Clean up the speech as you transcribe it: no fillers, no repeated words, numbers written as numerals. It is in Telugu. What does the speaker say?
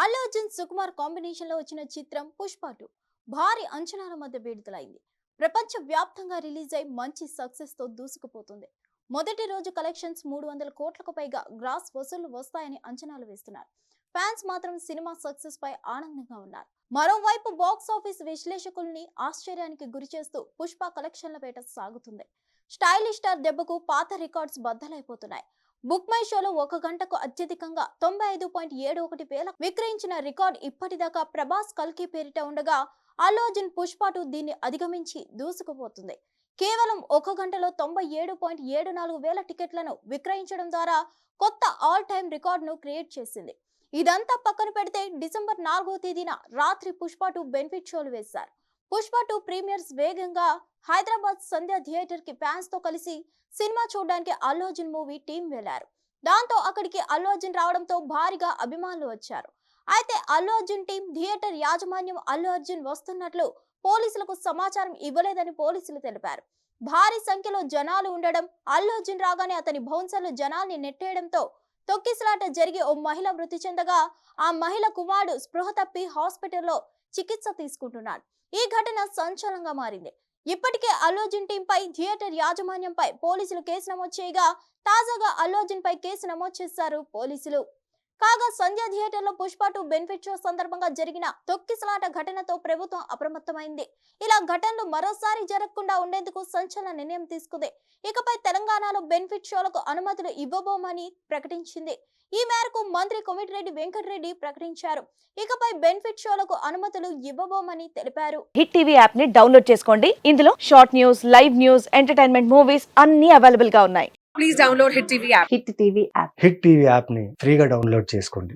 అల్లు అర్జున్ సుకుమార్ కాంబినేషన్ లో వచ్చిన చిత్రం పుష్ప 2 భారీ అంచనాల మధ్య విడుదలైంది. ప్రపంచ వ్యాప్తంగా రిలీజ్ అయి మంచి సక్సెస్ తో దూసుకుపోతుంది. మొదటి రోజు కలెక్షన్స్ 300 కోట్లకు పైగా గ్రాస్ వసూళ్లు వస్తాయని అంచనాలు వేస్తున్నారు. ఫ్యాన్స్ మాత్రం సినిమా సక్సెస్ పై ఆనందంగా ఉన్నారు. మరోవైపు బాక్స్ ఆఫీస్ విశ్లేషకుల్ని ఆశ్చర్యానికి గురిచేస్తూ పుష్ప కలెక్షన్ల వేట సాగుతుంది. స్టైలిష్ స్టార్ దెబ్బకు పాత రికార్డ్స్ బద్దలైపోతున్నాయి. బుక్ మై షోలో 1 గంటకు అత్యధికంగా 95.71 వేల విక్రయించిన రికార్డ్ ఇప్పటిదాకా ప్రభాస్ కల్కి పేరిట ఉండగా, అల్లు అర్జున్ పుష్ప 2 దీన్ని అధిగమించి దూసుకుపోతుంది. కేవలం 1 గంటలో 97.74 వేల టికెట్లను విక్రయించడం ద్వారా కొత్త ఆల్ టైమ్ రికార్డును క్రియేట్ చేసింది. ఇదంతా పక్కన పెడితే డిసెంబర్ 4వ తేదీన రాత్రి పుష్ప 2 బెనిఫిట్ షోలు వేశారు. పుష్ప 2 ప్రీమియర్స్ వేగంగా హైదరాబాద్ సంధ్య థియేటర్ కి ఫ్యాన్స్ తో కలిసి సినిమా చూడడానికి అల్లు అర్జున్ మూవీ టీం వెళ్లారు. దాంతో అక్కడికి అల్లు అర్జున్ రావడంతో భారీగా అభిమానులు వచ్చారు. అయితే అల్లు అర్జున్ టీం థియేటర్ యాజమాన్యం అల్లు అర్జున్ వస్తున్నట్లు పోలీసులకు సమాచారం ఇవ్వలేదని పోలీసులు తెలిపారు. భారీ సంఖ్యలో జనాలు ఉండడం, అల్లు అర్జున్ రాగానే అతని బౌన్సర్లు జనాల్ని నెట్టేయడంతో తొక్కిసలాట జరిగి ఓ మహిళ మృతి చెందగా, ఆ మహిళ కుమారుడు స్పృహ తప్పి హాస్పిటల్లో చికిత్స తీసుకుంటున్నాడు. ఈ ఘటన సంచలనంగా మారింది. ఇప్పటికే అల్లు అర్జున్ టీం పై థియేటర్ యాజమాన్యంపై పోలీసులు కేసు నమోదు చేయగా, తాజాగా అల్లు అర్జున్ పై కేసు నమోదు చేశారు పోలీసులు. కాగా సంధ్య థియేటర్ లో పుష్ప 2 బెనిఫిట్ షో సందర్భంగా జరిగిన తొక్కిసలాట ఘటనతో ప్రభుత్వం అప్రమత్తమైంది. ఇలా ఘటనలు మరోసారి జరగకుండా ఉండేందుకు సంచలన నిర్ణయం తీసుకుంది. ఇకపై తెలంగాణలో బెనిఫిట్ షోలకు అనుమతులు ఇవ్వబోమని ప్రకటించింది. ఈ మేరకు మంత్రి కోమటిరెడ్డి వెంకటరెడ్డి ప్రకటించారు. ఇకపై బెనిఫిట్ షోలకు అనుమతులు ఇవ్వబోమని తెలిపారు. హిట్ టీవీ యాప్ ని డౌన్లోడ్ చేసుకోండి. ఇందులో short news, live news, entertainment movies అన్ని అవైలబుల్ గా ఉన్నాయి. Please download Hit TV app. Hit TV app. Hit TV యాప్ని ఫ్రీగా డౌన్లోడ్ చేసుకోండి.